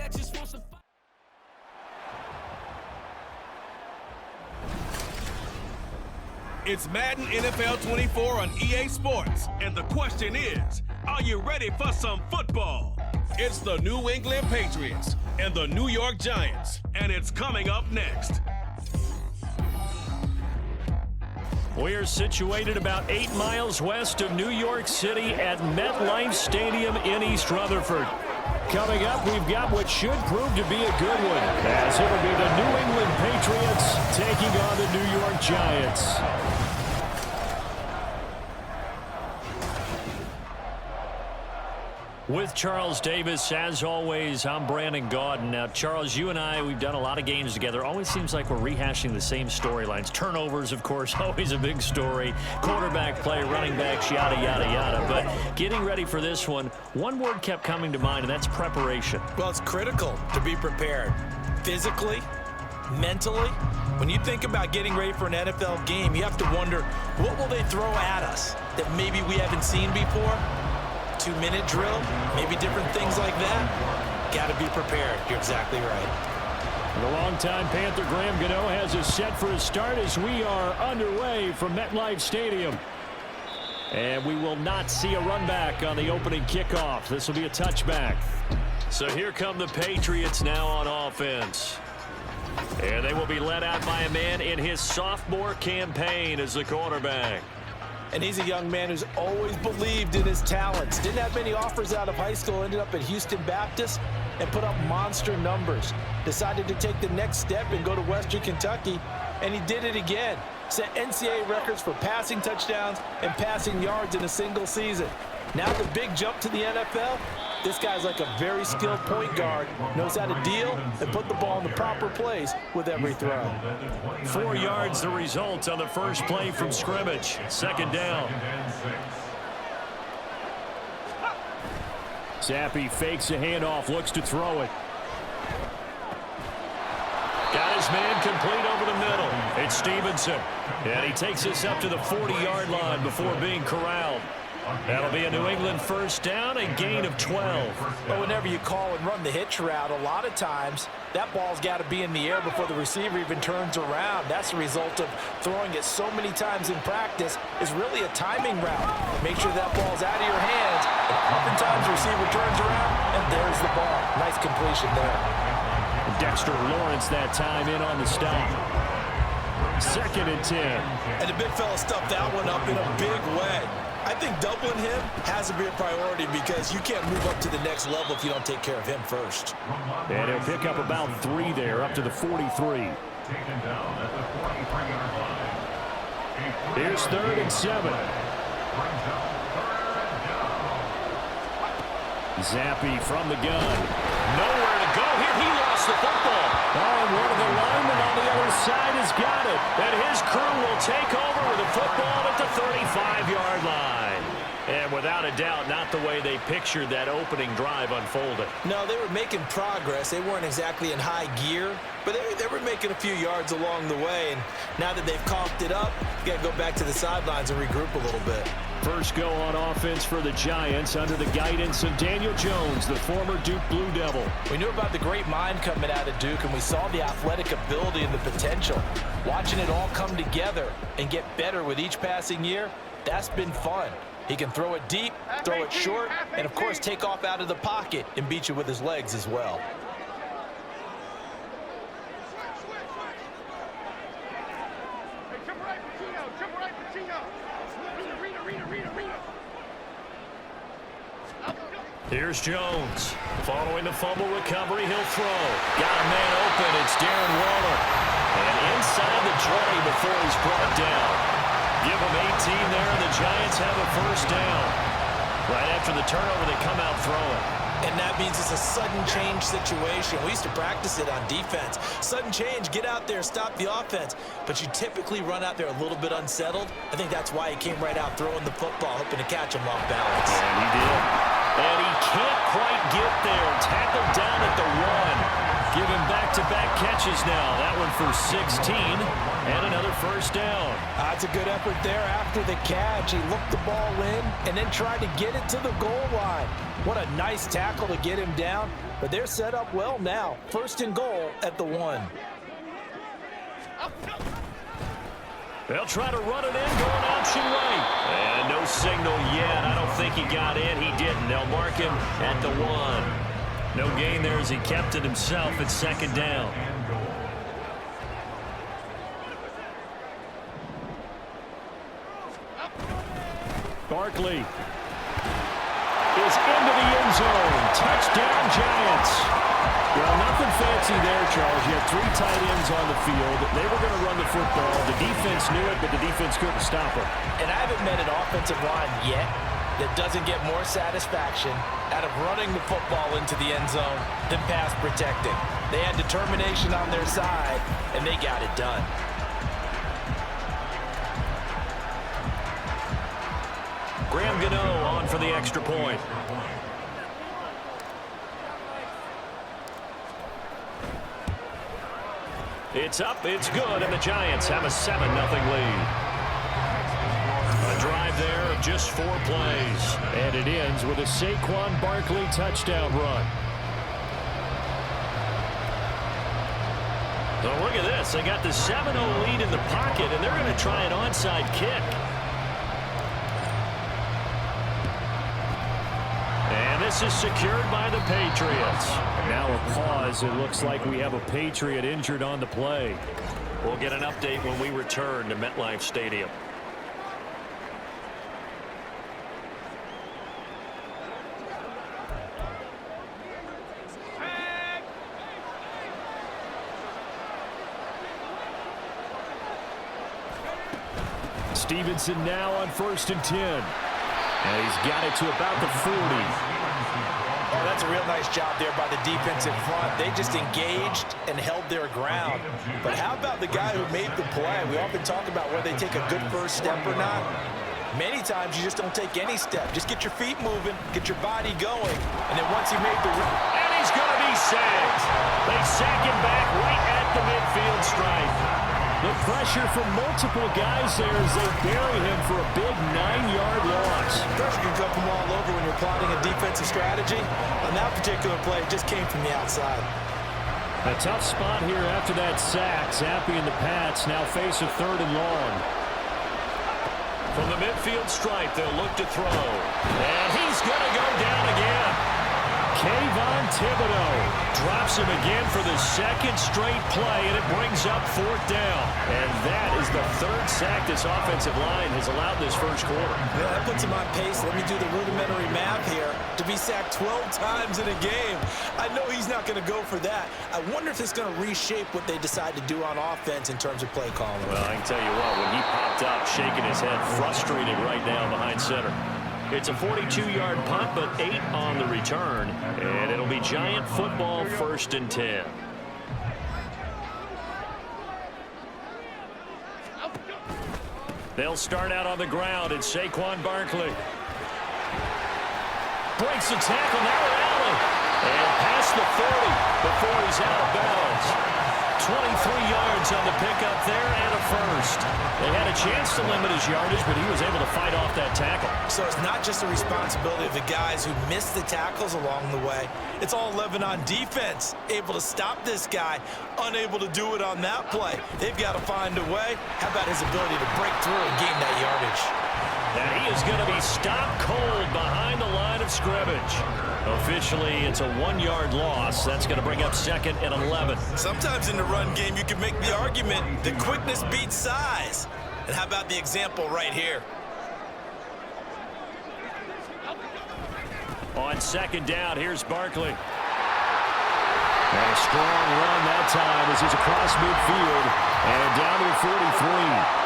that just wants to fight. It's Madden NFL 24 on EA Sports, and the question is, are you ready for some football? It's the New England Patriots and the New York Giants, and it's coming up next. We're situated about 8 miles west of New York City at MetLife Stadium in East Rutherford. Coming up, we've got what should prove to be a good one, as it'll be the New England Patriots taking on the New York Giants. With Charles Davis, as always, I'm Brandon Gaudin. Now, Charles, you and I, we've done a lot of games together. Always seems like we're rehashing the same storylines. Turnovers, of course, always a big story. Quarterback play, running backs, yada, yada, yada. But getting ready for this one word kept coming to mind, and that's preparation. Well, it's critical to be prepared physically, mentally. When you think about getting ready for an NFL game, you have to wonder, what will they throw at us that maybe we haven't seen before? 2-minute drill, maybe different things like that. Got to be prepared. You're exactly right. The longtime Panther Graham Gano has us set for a start as we are underway from MetLife Stadium. And we will not see a run back on the opening kickoff. This will be a touchback. So here come the Patriots now on offense. And they will be led out by a man in his sophomore campaign as the quarterback. And he's a young man who's always believed in his talents. Didn't have many offers out of high school, ended up at Houston Baptist and put up monster numbers. Decided to take the next step and go to Western Kentucky, and he did it again. Set NCAA records for passing touchdowns and passing yards in a single season. Now the big jump to the NFL. This guy's like a very skilled point guard, knows how to deal and put the ball in the proper place with every throw. 4 yards the result on the first play from scrimmage. Second down. Zappi fakes a handoff, looks to throw it. Got his man complete over the middle. It's Stevenson. And he takes this up to the 40-yard line before being corralled. That'll be a New England first down, a gain of 12. But whenever you call and run the hitch route, a lot of times that ball's got to be in the air before the receiver even turns around. That's the result of throwing it so many times in practice is really a timing route. Make sure that ball's out of your hands. And oftentimes the receiver turns around, and there's the ball. Nice completion there. Dexter Lawrence that time in on the stop. 2nd and 10. And the big fella stuffed that one up in a big way. I think doubling him has to be a priority because you can't move up to the next level if you don't take care of him first. And he'll pick up about 3 there, up to the 43. Here's 3rd and 7. Zappi from the gun. Nowhere to go here. He lost the football. Oh, and one of the linemen on the other side has got it. And his crew will take over with the football at the 35-yard line. And without a doubt, not the way they pictured that opening drive unfolded. No, they were making progress. They weren't exactly in high gear, but they were making a few yards along the way. And now that they've coughed it up, you got to go back to the sidelines and regroup a little bit. First go on offense for the Giants under the guidance of Daniel Jones, the former Duke Blue Devil. We knew about the great mind coming out of Duke, and we saw the athletic ability and the potential. Watching it all come together and get better with each passing year, that's been fun. He can throw it deep, throw it short, and of course take off out of the pocket and beat you with his legs as well. Here's Jones. Following the fumble recovery, he'll throw. Got a man open. It's Darren Waller. And inside the 20 before he's brought down. Give him 18 there, and the Giants have a first down. Right after the turnover, they come out throwing. And that means it's a sudden change situation. We used to practice it on defense. Sudden change, get out there, stop the offense. But you typically run out there a little bit unsettled. I think that's why he came right out throwing the football, hoping to catch him off balance. And he did. And he can't quite get there. Tackled down at the 1. Give him back-to-back catches now. That one for 16 and another first down. That's a good effort there after the catch. He looked the ball in and then tried to get it to the goal line. What a nice tackle to get him down. But they're set up well now. First and goal at the 1. They'll try to run it in, going option right. And no signal yet. I don't think he got in. He didn't. They'll mark him at the 1. No gain there as he kept it himself at second down. Barkley is into the end zone. Touchdown, Giants. Well, nothing fancy there, Charles. You had 3 tight ends on the field. They were going to run the football. The defense knew it, but the defense couldn't stop it. And I haven't met an offensive line yet that doesn't get more satisfaction out of running the football into the end zone than pass protecting. They had determination on their side, and they got it done. Graham Gano on for the extra point. It's up, it's good, and the Giants have a 7-0 lead. A drive there of just 4 plays. And it ends with a Saquon Barkley touchdown run. So look at this. They got the 7-0 lead in the pocket, and they're going to try an onside kick. And this is secured by the Patriots. Now a pause. It looks like we have a Patriot injured on the play. We'll get an update when we return to MetLife Stadium. Stevenson now on 1st and 10. And he's got it to about the 40. Oh, that's a real nice job there by the defense in front. They just engaged and held their ground. But how about the guy who made the play? We often talk about whether they take a good first step or not. Many times you just don't take any step. Just get your feet moving, get your body going, and then once he made the... And he's going to be sacked. They sack him back right at the midfield stripe. The pressure from multiple guys there as they bury him for a big 9-yard loss. Pressure can come from all over when you're plotting a defensive strategy. On that particular play, it just came from the outside. A tough spot here after that sack. Zappy and the Pats now face a 3rd and long. From the midfield stripe, they'll look to throw. And he's going to go down again. Kayvon Thibodeau drops him again for the 2nd straight play, and it brings up 4th down. And that is the 3rd sack this offensive line has allowed this first quarter. Yeah, that puts him on pace. Let me do the rudimentary math here. To be sacked 12 times in a game, I know he's not going to go for that. I wonder if it's going to reshape what they decide to do on offense in terms of play calling. Well, I can tell you what, when he popped up, shaking his head, frustrated right now behind center. It's a 42-yard punt, but 8 on the return. And it'll be Giant football 1st and 10. They'll start out on the ground. It's Saquon Barkley. Breaks the tackle. Now Allen. And past the 40 before he's out of bounds. 23 yards on the pickup there and a first. They had a chance to limit his yardage, but he was able to fight off that tackle. So it's not just the responsibility of the guys who missed the tackles along the way. It's all 11 on defense, able to stop this guy, unable to do it on that play. They've got to find a way. How about his ability to break through and gain that yardage? And he is going to be stopped cold behind the line of scrimmage. Officially, it's a 1-yard loss. That's going to bring up 2nd and 11. Sometimes in the run game, you can make the argument that quickness beats size. And how about the example right here? On 2nd down, here's Barkley. And a strong run that time as he's across midfield and down to the 43.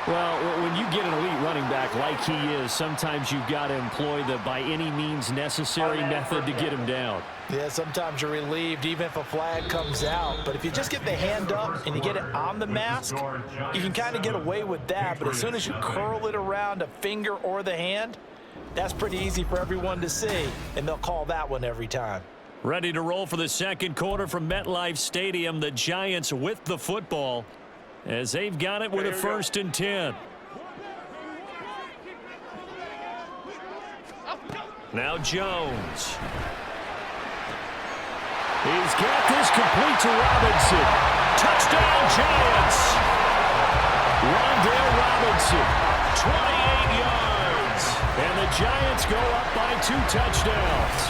Well, when you get an elite running back like he is, sometimes you've got to employ the by any means necessary method to get him down. Yeah, sometimes you're relieved even if a flag comes out. But if you just get the hand up and you get it on the mask, you can kind of get away with that. But as soon as you curl it around a finger or the hand, That's pretty easy for everyone to see, and they'll call that one every time. Ready to roll for the second quarter from MetLife Stadium. The Giants with the football as they've got it with a 1st and 10. Now Jones. He's got this complete to Robinson. Touchdown Giants. Wan'Dale Robinson, 28 yards. And the Giants go up by 2 touchdowns.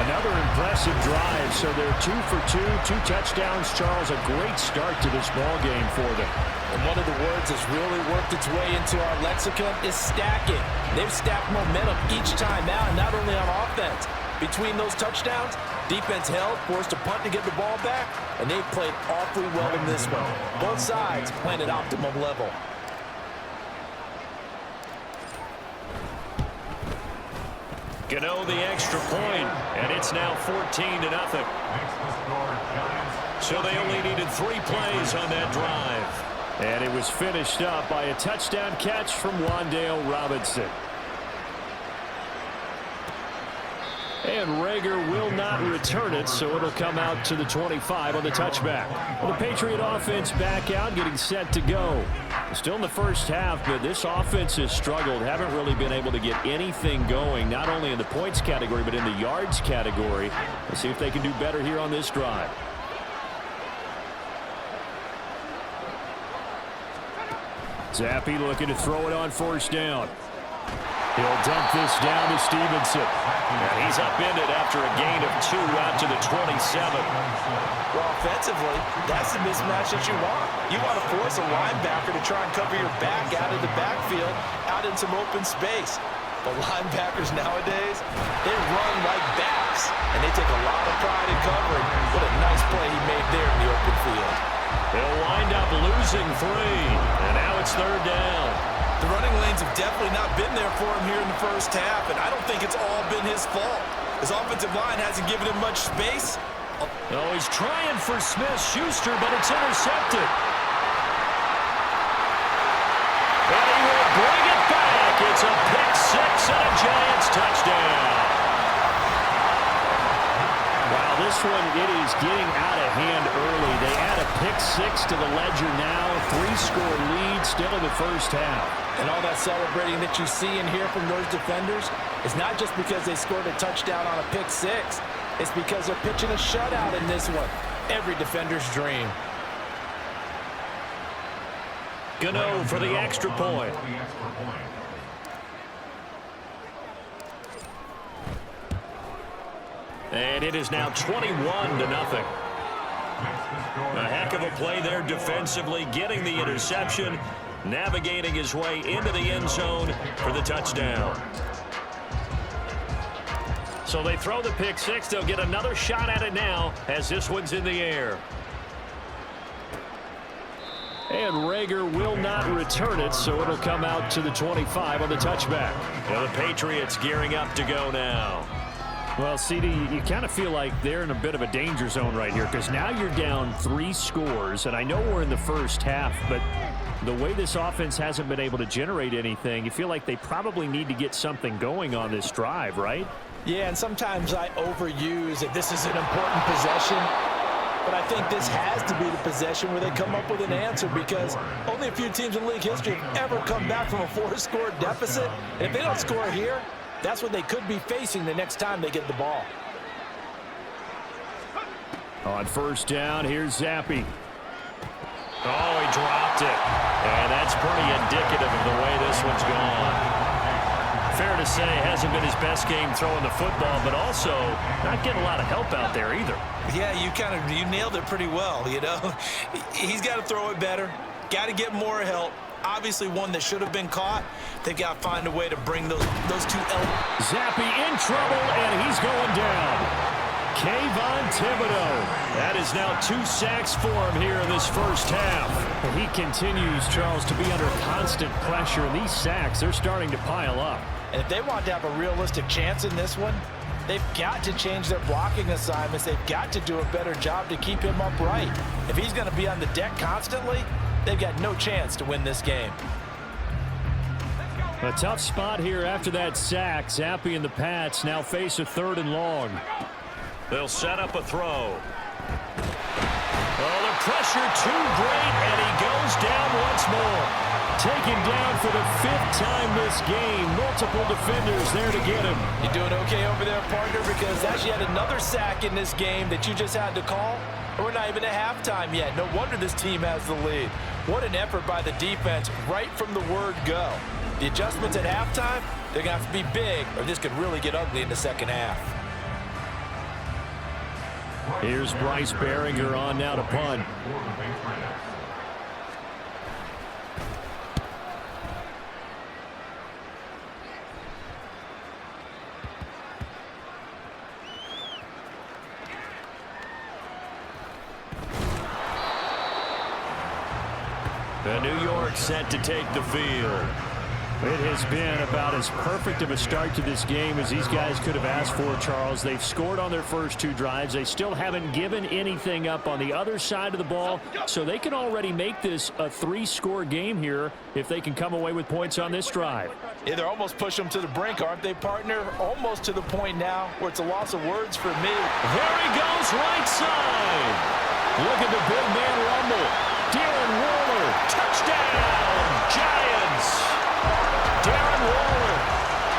Another impressive drive, so they're 2 for 2, 2 touchdowns. Charles, a great start to this ball game for them. And one of the words that's really worked its way into our lexicon is stacking. They've stacked momentum each time out, and not only on offense. Between those touchdowns, defense held, forced a punt to get the ball back, and they played awfully well in this one. Both sides playing at optimum level. Gano the extra point, and it's now 14-0. So they only needed 3 plays on that drive. And it was finished up by a touchdown catch from Wan'Dale Robinson. And Rager will not return it, so it'll come out to the 25 on the touchback. Well, the Patriot offense back out, getting set to go. Still in the first half, but this offense has struggled. Haven't really been able to get anything going, not only in the points category, but in the yards category. Let's see if they can do better here on this drive. Zappi looking to throw it on 1st down. He'll dump this down to Stevenson. And he's upended after a gain of 2 out to the 27. Well, offensively, that's the mismatch that you want. You want to force a linebacker to try and cover your back out of the backfield, out in some open space. But linebackers nowadays, they run like backs, and they take a lot of pride in covering. What a nice play he made there in the open field. He'll wind up losing 3, and now it's 3rd down. The running lanes have definitely not been there for him here in the first half, and I don't think it's all been his fault. His offensive line hasn't given him much space. Oh, he's trying for Smith-Schuster, but it's intercepted. And he will bring it back. It's a pick-6 and a Giants touchdown. Wow, this one, it is getting out of hand early. They add a pick-6 to the ledger now. 3-score lead still in the first half. And all that celebrating that you see and hear from those defenders is not just because they scored a touchdown on a pick-6. It's because they're pitching a shutout in this one. Every defender's dream. Gano for the extra point. And it is now 21-0. A heck of a play there defensively, getting the interception, navigating his way into the end zone for the touchdown. So they throw the pick-6. They'll get another shot at it now as this one's in the air. And Rager will not return it, so it'll come out to the 25 on the touchback. Well, the Patriots gearing up to go now. Well, CD, you kind of feel like they're in a bit of a danger zone right here because now you're down 3 scores, and I know we're in the first half, but the way this offense hasn't been able to generate anything, you feel like they probably need to get something going on this drive, right? Yeah, and sometimes I overuse that this is an important possession, but I think this has to be the possession where they come up with an answer because only a few teams in league history have ever come back from a 4-score deficit. And if they don't score here, that's what they could be facing the next time they get the ball. On 1st down, here's Zappi. Oh, he dropped it. And that's pretty indicative of the way this one's gone. Fair to say, hasn't been his best game throwing the football, but also not getting a lot of help out there either. Yeah, you nailed it pretty well, you know. He's got to throw it better, got to get more help. Obviously one that should have been caught. They've got to find a way to bring those 2 elements. Zappi in trouble, and he's going down. Kayvon Thibodeau. That is now 2 sacks for him here in this first half. And he continues, Charles, to be under constant pressure. And these sacks, they're starting to pile up. And if they want to have a realistic chance in this one, they've got to change their blocking assignments. They've got to do a better job to keep him upright. If he's going to be on the deck constantly, they've got no chance to win this game. A tough spot here after that sack. Zappi and the Pats now face a 3rd and long. They'll set up a throw. Oh, the pressure too great, and he goes down once more. Taken down for the 5th time this game. Multiple defenders there to get him. You're doing okay over there, partner, because that's yet another sack in this game that you just had to call. We're not even at halftime yet. No wonder this team has the lead. What an effort by the defense right from the word go. The adjustments at halftime, they're going to have to be big, or this could really get ugly in the second half. Here's Bryce Behringer on now to punt. The New York set to take the field. It has been about as perfect of a start to this game as these guys could have asked for, Charles. They've scored on their first 2 drives. They still haven't given anything up on the other side of the ball, so they can already make this a 3-score game here if they can come away with points on this drive. Yeah, they're almost pushing them to the brink, aren't they, partner? Almost to the point now where it's a loss of words for me. There he goes, right side. Look at the big man rumble. Darren Waller, touchdown, Giants. Darren Waller,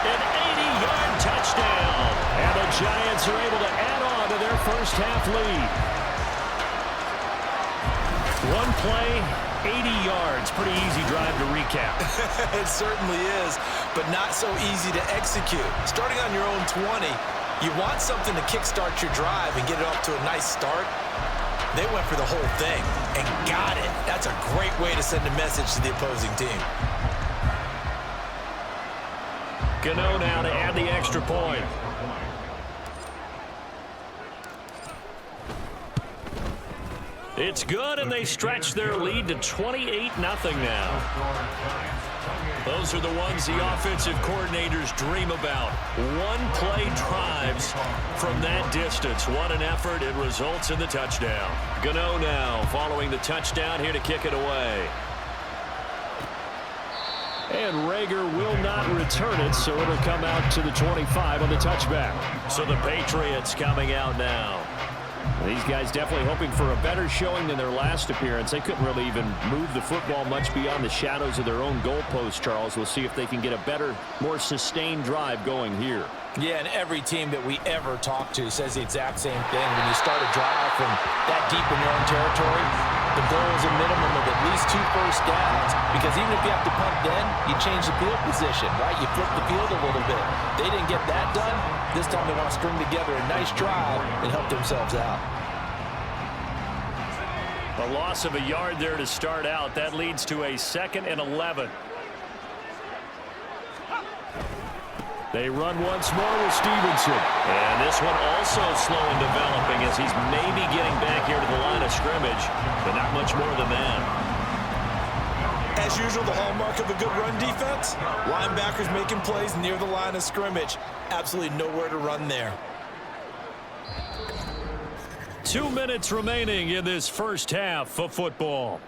an 80-yard touchdown. And the Giants are able to add on to their first half lead. 1 play, 80 yards. Pretty easy drive to recap. It certainly is, but not so easy to execute. Starting on your own 20, you want something to kickstart your drive and get it off to a nice start. They went for the whole thing and got it. That's a great way to send a message to the opposing team. Gano now to add the extra point. It's good, and they stretch their lead to 28-0 now. Those are the ones the offensive coordinators dream about. 1-play drives from that distance. What an effort. It results in the touchdown. Gano now following the touchdown here to kick it away. And Rager will not return it, so it'll come out to the 25 on the touchback. So the Patriots coming out now. These guys definitely hoping for a better showing than their last appearance. They couldn't really even move the football much beyond the shadows of their own goalpost, Charles. We'll see if they can get a better, more sustained drive going here. Yeah, and every team that we ever talk to says the exact same thing. When you start a drive from that deep in your own territory, the goal is a minimum of at least 2 first downs, because even if you have to punt then, you change the field position, right? You flip the field a little bit. They didn't get that done. This time they want to string together a nice drive and help themselves out. A loss of a yard there to start out. That leads to a 2nd and 11. They run once more with Stevenson. And this one also slow in developing as he's maybe getting back here to the line of scrimmage, but not much more than that. As usual, the hallmark of a good run defense, linebackers making plays near the line of scrimmage. Absolutely nowhere to run there. 2 minutes remaining in this first half of football.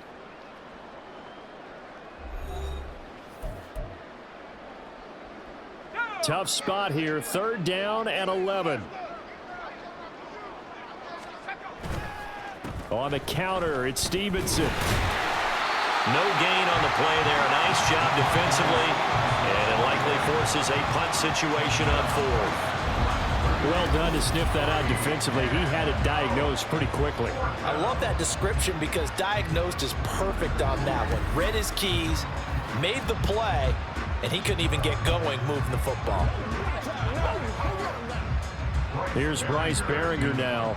Tough spot here, 3rd down and 11. On the counter, it's Stevenson. No gain on the play there. Nice job defensively, and it likely forces a punt situation on 4th. Well done to sniff that out defensively. He had it diagnosed pretty quickly. I love that description because diagnosed is perfect on that one. Read his keys, made the play, and he couldn't even get going moving the football. Here's Bryce Behringer now.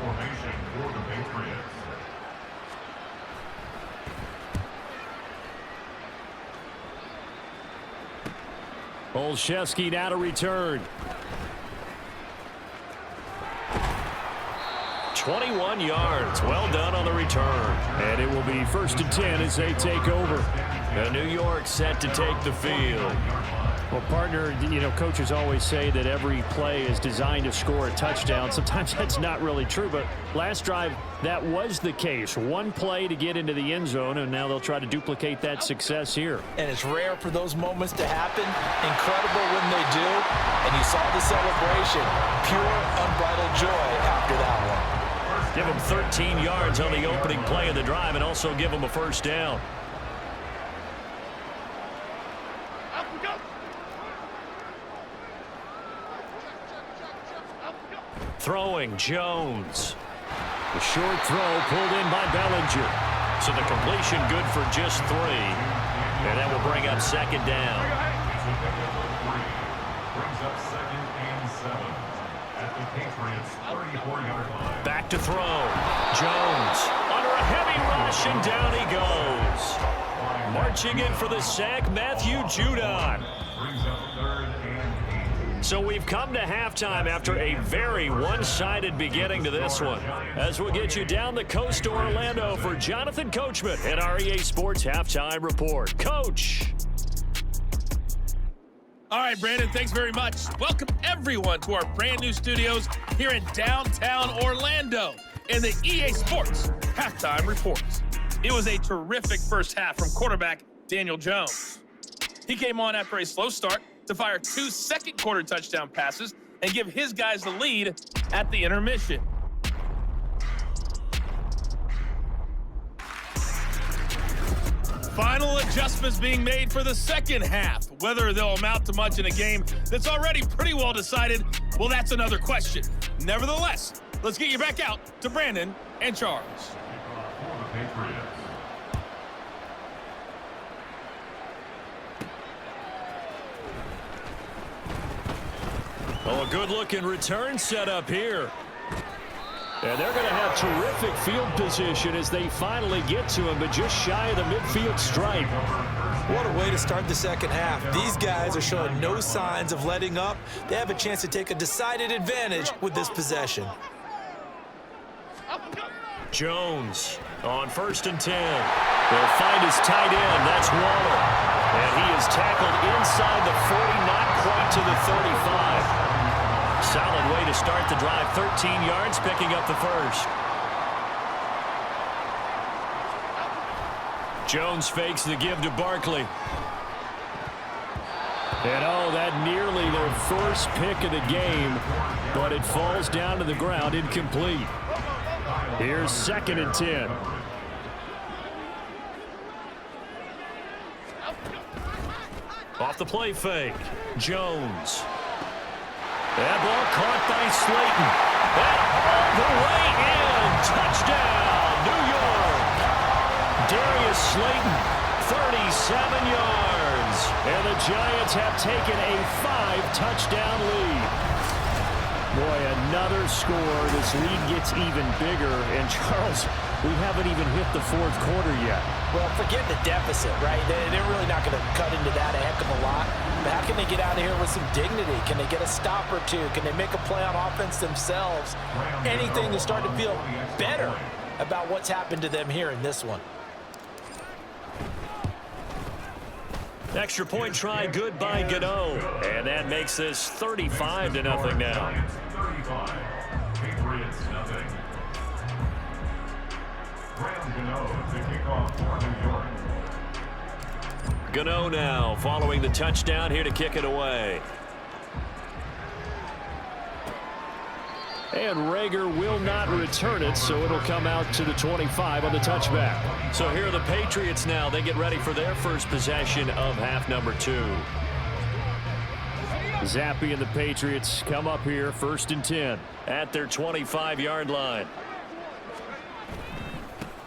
Olszewski now to return. 21 yards. Well done on the return. And it will be 1st and 10 as they take over. New York set to take the field. Well, partner, you know, coaches always say that every play is designed to score a touchdown. Sometimes that's not really true, but last drive, that was the case. One play to get into the end zone, and now they'll try to duplicate that success here. And it's rare for those moments to happen. Incredible when they do. And you saw the celebration. Pure, unbridled joy after that one. Give them 13 yards on the opening play of the drive and also give them a first down. Throwing, Jones. The short throw pulled in by Bellinger. So the completion good for just 3. And that will bring up second down. Brings up 2nd and 7 at the Patriots 34-yard line. Back to throw. Jones under a heavy rush, and down he goes. Marching in for the sack, Matthew Judon. Brings up 3rd and 8. So we've come to halftime after a very one-sided beginning to this one. As we'll get you down the coast to Orlando for Jonathan Coachman at our EA Sports Halftime Report. Coach. All right, Brandon, thanks very much. Welcome, everyone, to our brand new studios here in downtown Orlando in the EA Sports Halftime Report. It was a terrific first half from quarterback Daniel Jones. He came on after a slow start to fire 2 second-quarter touchdown passes and give his guys the lead at the intermission. Final adjustments being made for the second half. Whether they'll amount to much in a game that's already pretty well decided, well, that's another question. Nevertheless, let's get you back out to Brandon and Charles. For the Patriots. Oh, a good-looking return set up here. And they're going to have terrific field position as they finally get to him, but just shy of the midfield stripe. What a way to start the second half. These guys are showing no signs of letting up. They have a chance to take a decided advantage with this possession. Jones on 1st and 10. They'll find his tight end. That's Waller. And he is tackled inside the 40, not quite to the 35. Solid way to start the drive. 13 yards, picking up the first. Jones fakes the give to Barkley. And oh, that nearly their first pick of the game, but it falls down to the ground incomplete. Here's 2nd and 10. Off the play fake. Jones. That ball caught by Slayton. And all the way in. Touchdown, New York. Darius Slayton, 37 yards. And the Giants have taken a 5-touchdown lead. Boy, another score. This lead gets even bigger. And, Charles, we haven't even hit the 4th quarter yet. Well, forget the deficit, right? They're really not going to cut into that a heck of a lot. But how can they get out of here with some dignity? Can they get a stop or two? Can they make a play on offense themselves? Anything to start to feel better about what's happened to them here in this one. Extra point try, good by Gano. And that makes this 35-0 now. 35. Patriots nothing. Gano to kick off for New York. Gano now following the touchdown here to kick it away. And Rager will not return it, so it'll come out to the 25 on the touchback. So here are the Patriots now. They get ready for their first possession of half number 2. Zappe and the Patriots come up here 1st and 10. At their 25-yard line.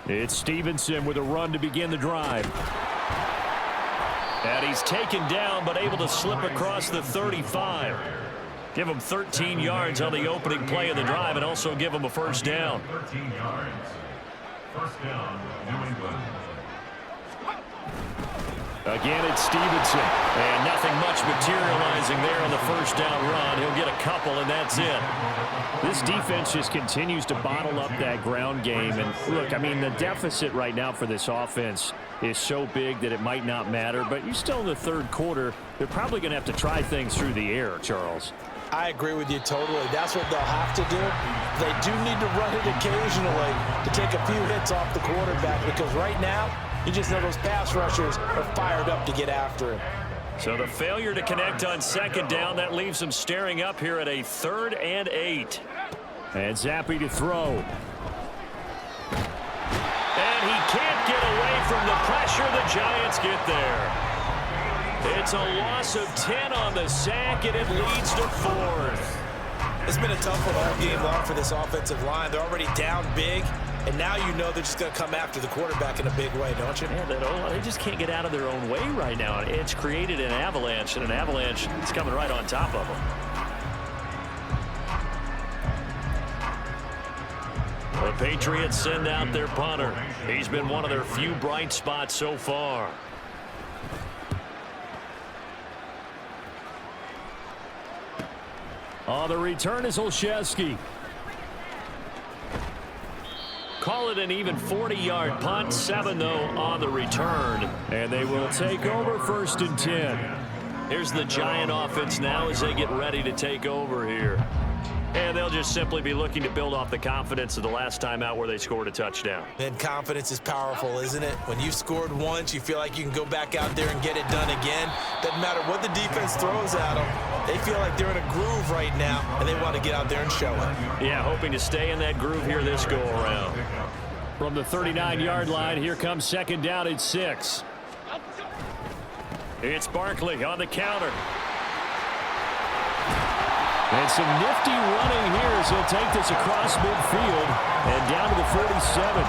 It's Stevenson with a run to begin the drive. And he's taken down but able to slip across the 35. Give him 13 yards on the opening play of the drive and also give him a first down. 13 yards. First down, New England. Again, it's Stevenson. And nothing much materializing there on the first down run. He'll get a couple, and that's it. This defense just continues to bottle up that ground game. And look, I mean, the deficit right now for this offense is so big that it might not matter. But you're still in the third quarter. They're probably going to have to try things through the air, Charles. I agree with you totally. That's what they'll have to do. They do need to run it occasionally to take a few hits off the quarterback, because right now, you just know those pass rushers are fired up to get after him. So the failure to connect on second down, that leaves them staring up here at a 3rd and 8. And Zappi to throw. And he can't get away from the pressure. The Giants get there. It's a loss of 10 on the sack, and it leads to 4th. It's been a tough one all game long for this offensive line. They're already down big, and now you know they're just going to come after the quarterback in a big way, don't you? Yeah, they just can't get out of their own way right now. It's created an avalanche, and an avalanche is coming right on top of them. The Patriots send out their punter. He's been one of their few bright spots so far. On the return is Olszewski. Call it an even 40-yard punt. 7, though, on the return. And they will take over 1st and 10. Here's the Giant offense now as they get ready to take over here. And they'll just simply be looking to build off the confidence of the last time out where they scored a touchdown. And confidence is powerful, isn't it? When you've scored once, you feel like you can go back out there and get it done again. Doesn't matter what the defense throws at them. They feel like they're in a groove right now, and they want to get out there and show it. Yeah, hoping to stay in that groove here this go-around. From the 39-yard line, here comes 2nd down at 6. It's Barkley on the counter. And some nifty running here as he'll take this across midfield and down to the 47.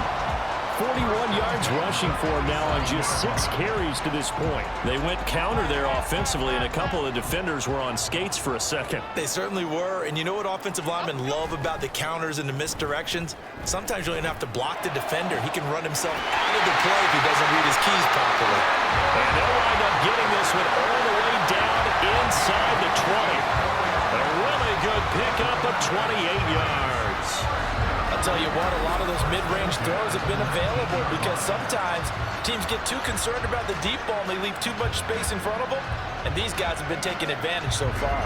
41 yards rushing for him now on just 6 carries to this point. They went counter there offensively, and a couple of defenders were on skates for a second. They certainly were, and you know what offensive linemen love about the counters and the misdirections? Sometimes you don't have to block the defender. He can run himself out of the play if he doesn't read his keys properly. And they'll wind up getting this one all the way down inside the 20. A really good pickup of 28 yards. I'll tell you what, a lot of those mid-range throws have been available because sometimes teams get too concerned about the deep ball and they leave too much space in front of them, and these guys have been taking advantage so far.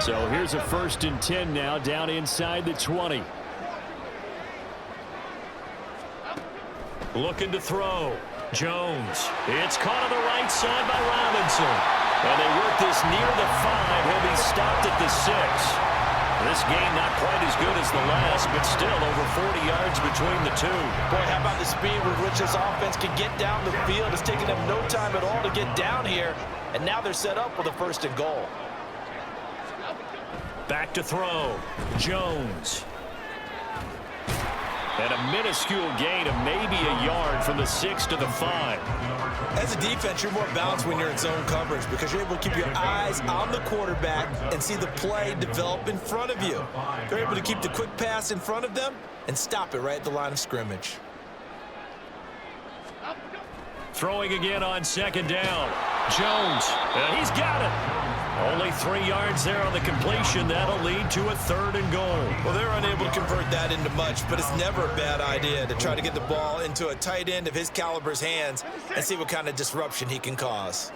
So here's a 1st and 10 now, down inside the 20. Looking to throw. Jones. It's caught on the right side by Robinson. And they work this near the 5. He'll be stopped at the 6. This game not quite as good as the last, but still over 40 yards between the two. Boy, how about the speed with which this offense can get down the field? It's taken them no time at all to get down here. And now they're set up with a 1st and goal. Back to throw. Jones. And a minuscule gain of maybe a yard from the 6 to the 5. As a defense, you're more balanced when you're in zone coverage because you're able to keep your eyes on the quarterback and see the play develop in front of you. They're able to keep the quick pass in front of them and stop it right at the line of scrimmage. Throwing again on 2nd down. Jones. And he's got it. Only 3 yards there on the completion. That'll lead to a 3rd and goal. Well, they're unable to convert that into much, but it's never a bad idea to try to get the ball into a tight end of his caliber's hands and see what kind of disruption he can cause.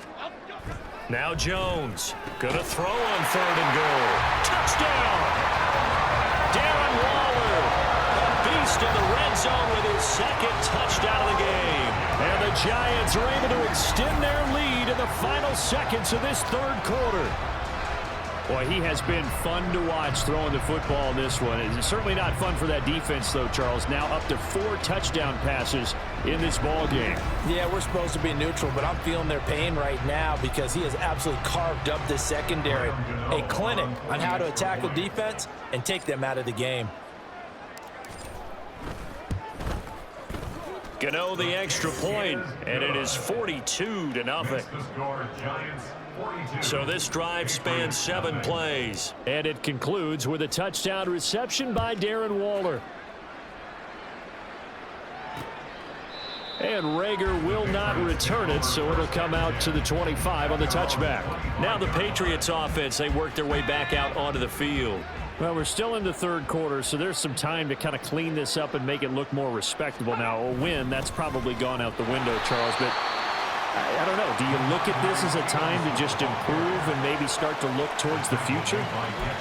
Now Jones. Gonna throw on 3rd and goal. Touchdown! Darren Waller. A beast in the red zone with his 2nd touchdown of the game. And the Giants are able to extend their lead in the final seconds of this 3rd quarter. Boy, he has been fun to watch throwing the football in this one. It's certainly not fun for that defense, though, Charles. Now up to 4 touchdown passes in this ball game. Yeah, we're supposed to be neutral, but I'm feeling their pain right now because he has absolutely carved up this secondary. A clinic on how to attack a defense and take them out of the game. Gano the extra point, and it is 42-0. So this drive spans 7 plays. And it concludes with a touchdown reception by Darren Waller. And Rager will not return it, so it'll come out to the 25 on the touchback. Now the Patriots offense, they work their way back out onto the field. Well, we're still in the third quarter, so there's some time to kind of clean this up and make it look more respectable. Now, a win, that's probably gone out the window, Charles, but I don't know. Do you look at this as a time to just improve and maybe start to look towards the future?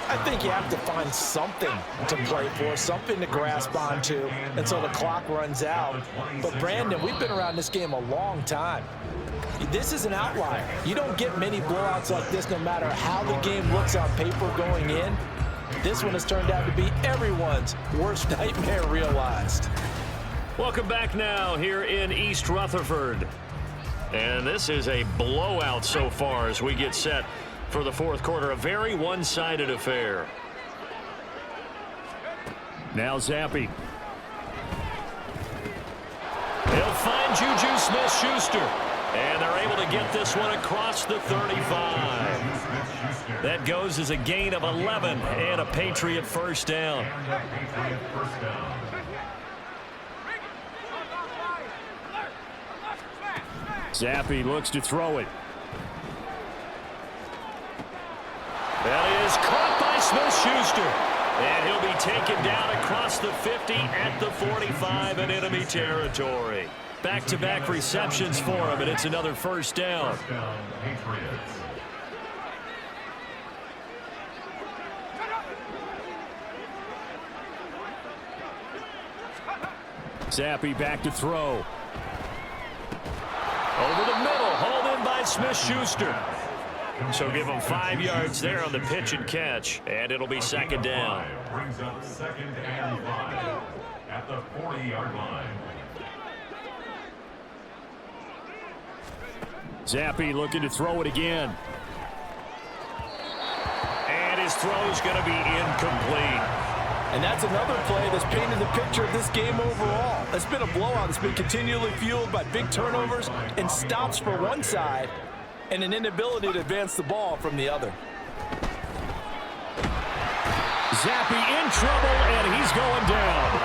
I think you have to find something to play for, something to grasp onto until the clock runs out. But, Brandon, we've been around this game a long time. This is an outlier. You don't get many blowouts like this no matter how the game looks on paper going in. This one has turned out to be everyone's worst nightmare realized. Welcome back now here in East Rutherford. And this is a blowout so far as we get set for the fourth quarter. A very one-sided affair. Now Zappi. He'll find Juju Smith-Schuster. And they're able to get this one across the 35. That goes as a gain of 11 and a Patriot first down. Zappi looks to throw it. That is caught by Smith-Schuster. And he'll be taken down across the 50 at the 45 in enemy territory. Back-to-back receptions for him, and it's another first down. Zappi back to throw. Over the middle, hauled in by Smith-Schuster. So give him 5 yards there on the pitch and catch, and it'll be second down. Brings up second and 5 at the 40-yard line. Zappi looking to throw it again. And his throw's going to be incomplete. And that's another play that's painted the picture of this game overall. It's been a blowout. It's been continually fueled by big turnovers and stops for one side and an inability to advance the ball from the other. Zappi in trouble, and he's going down.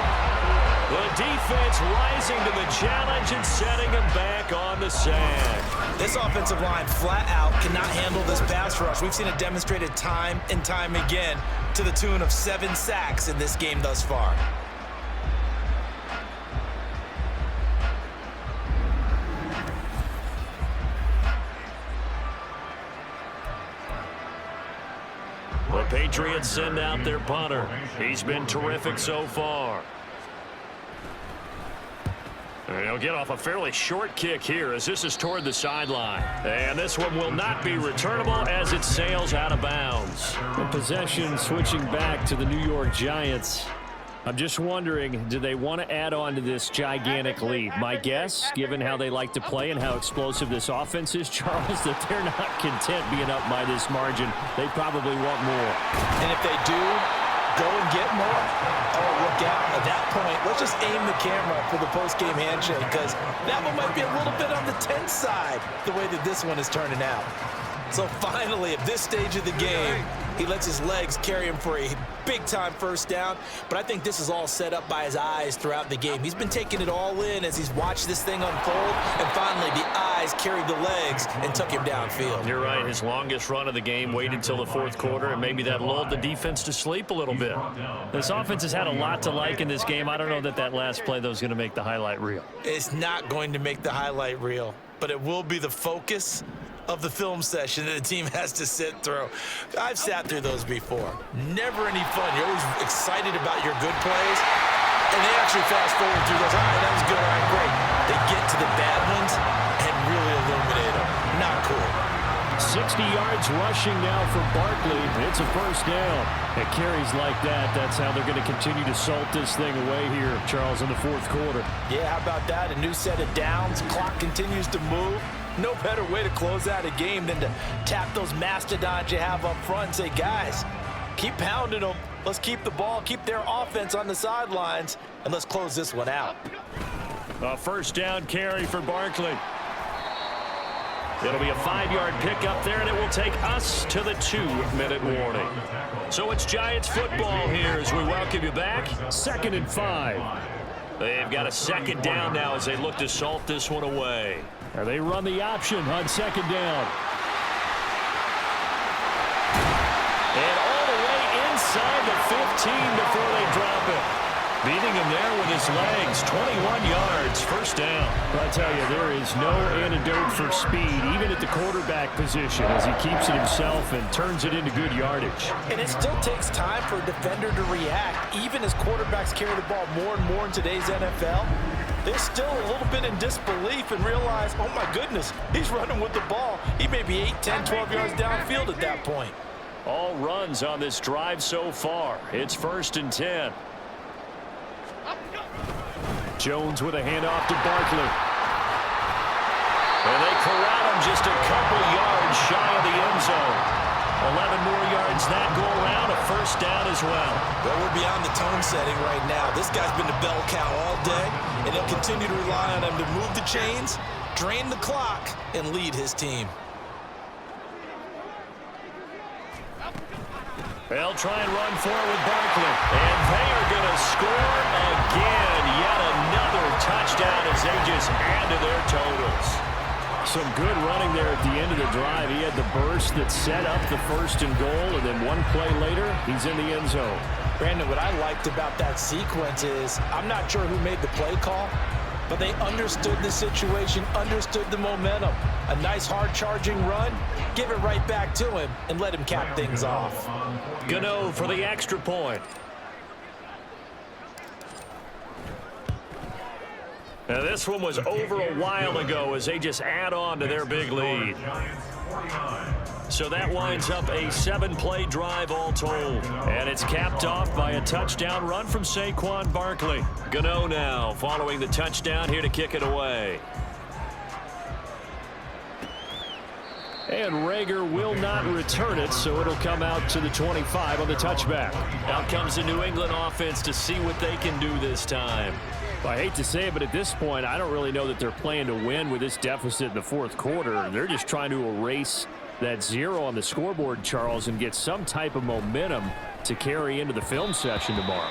The defense rising to the challenge and setting him back on the sand. This offensive line flat out cannot handle this pass rush. We've seen it demonstrated time and time again to the tune of 7 sacks in this game thus far. The Patriots send out their punter. He's been terrific so far. And he'll get off a fairly short kick here as this is toward the sideline. And this one will not be returnable as it sails out of bounds. The possession switching back to the New York Giants. I'm just wondering, do they want to add on to this gigantic lead? My guess, given how they like to play and how explosive this offense is, Charles, that they're not content being up by this margin. They probably want more. And if they do go and get more, oh, look out. At that point, let's just aim the camera for the post-game handshake, because that one might be a little bit on the tense side, the way that this one is turning out. So finally, at this stage of the game, he lets his legs carry him for a big-time first down. But I think this is all set up by his eyes throughout the game. He's been taking it all in as he's watched this thing unfold. And finally, the eyes carried the legs and took him downfield. You're right. His longest run of the game waited until the fourth quarter, and maybe that lulled the defense to sleep a little bit. This offense has had a lot to like in this game. I don't know that last play, though, is going to make the highlight reel. It's not going to make the highlight reel, but it will be the focus of the film session that the team has to sit through. I've sat through those before. Never any fun. You're always excited about your good plays, and they actually fast forward through those. All right, that was good. All right, great. They get to the bad ones and really illuminate them. Not cool. 60 yards rushing now for Barkley. It's a first down. It carries like that. That's how they're going to continue to salt this thing away here, Charles, in the fourth quarter. Yeah, how about that? A new set of downs. Clock continues to move. No better way to close out a game than to tap those mastodons you have up front and say, guys, keep pounding them. Let's keep the ball, keep their offense on the sidelines, and let's close this one out. A first down carry for Barkley. It'll be a 5-yard pickup there, and it will take us to the 2-minute warning. So it's Giants football here as we welcome you back. 2nd and 5. They've got a second down now as they look to salt this one away. They run the option on second down. And all the way inside the 15 before they drop it. Beating him there with his legs. 21 yards, first down. But I tell you, there is no antidote for speed, even at the quarterback position, as he keeps it himself and turns it into good yardage. And it still takes time for a defender to react, even as quarterbacks carry the ball more and more in today's NFL. They're still a little bit in disbelief and realize, oh my goodness, he's running with the ball. He may be 8, 10, 12 yards downfield at that point. All runs on this drive so far. It's 1st and 10. Jones with a handoff to Barkley. And they corral him just a couple yards shy of the end zone. 11 more yards that go around, a first down as well. Well, we're beyond the tone setting right now. This guy's been the bell cow all day, and he'll continue to rely on him to move the chains, drain the clock, and lead his team. They'll try and run forward with Barkley. And they are going to score again. Yet another touchdown as they just add to their totals. Some good running there at the end of the drive. He had the burst that set up the 1st and goal, and then one play later, he's in the end zone. Brandon, what I liked about that sequence is I'm not sure who made the play call, but they understood the situation, understood the momentum. A nice hard-charging run, give it right back to him, and let him cap things off. Gano for the extra point. Now this one was over a while ago as they just add on to their big lead. So that winds up a 7-play drive all told. And it's capped off by a touchdown run from Saquon Barkley. Gano now following the touchdown here to kick it away. And Rager will not return it, so it'll come out to the 25 on the touchback. Out comes the New England offense to see what they can do this time. Well, I hate to say it, but at this point, I don't really know that they're playing to win with this deficit in the 4th quarter. They're just trying to erase that 0 on the scoreboard, Charles, and get some type of momentum to carry into the film session tomorrow.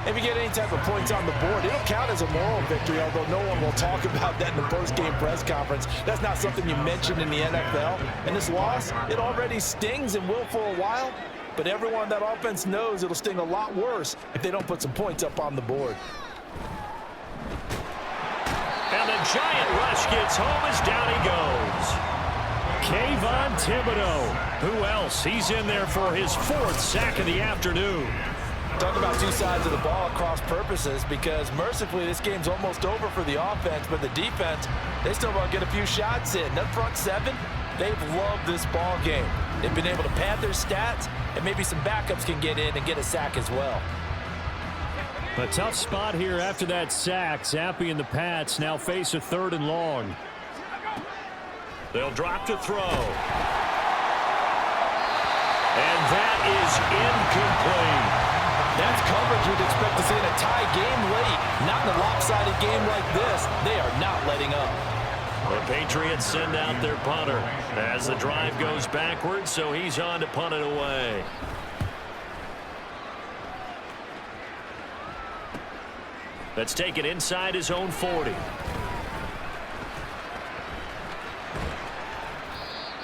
If you get any type of points on the board, it'll count as a moral victory, although no one will talk about that in the post-game press conference. That's not something you mentioned in the NFL. And this loss, it already stings and will for a while, but everyone on that offense knows it'll sting a lot worse if they don't put some points up on the board. And the giant rush gets home as down he goes. Kayvon Thibodeau. Who else? He's in there for his 4th sack of the afternoon. Talk about two sides of the ball at cross purposes, because mercifully this game's almost over for the offense, but the defense, they still want to get a few shots in. That front 7, they've loved this ball game. They've been able to pad their stats, and maybe some backups can get in and get a sack as well. A tough spot here after that sack. Zappi and the Pats now face a 3rd and long. They'll drop to throw. And that is incomplete. That's coverage you'd expect to see in a tie game late. Not in a lopsided game like this. They are not letting up. The Patriots send out their punter as the drive goes backwards, so he's on to punt it away. Let's take it inside his own 40.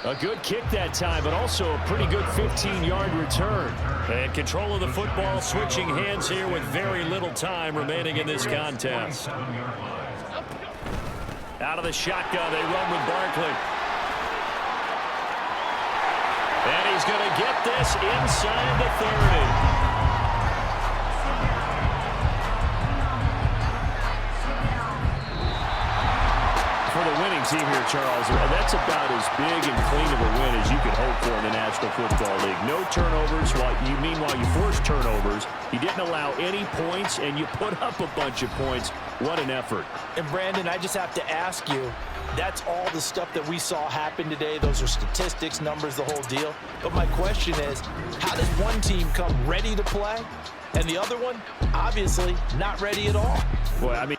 A good kick that time, but also a pretty good 15-yard return. And control of the football switching hands here with very little time remaining in this contest. Out of the shotgun, they run with Barkley. And he's going to get this inside the 30. For the winning team here, Charles, that's about as big and clean of a win as you could hope for in the National Football League. No turnovers. Meanwhile, you forced turnovers. You didn't allow any points, and you put up a bunch of points. What an effort. And, Brandon, I just have to ask you, that's all the stuff that we saw happen today. Those are statistics, numbers, the whole deal. But my question is, how does one team come ready to play, and the other one, obviously, not ready at all? Boy, I mean,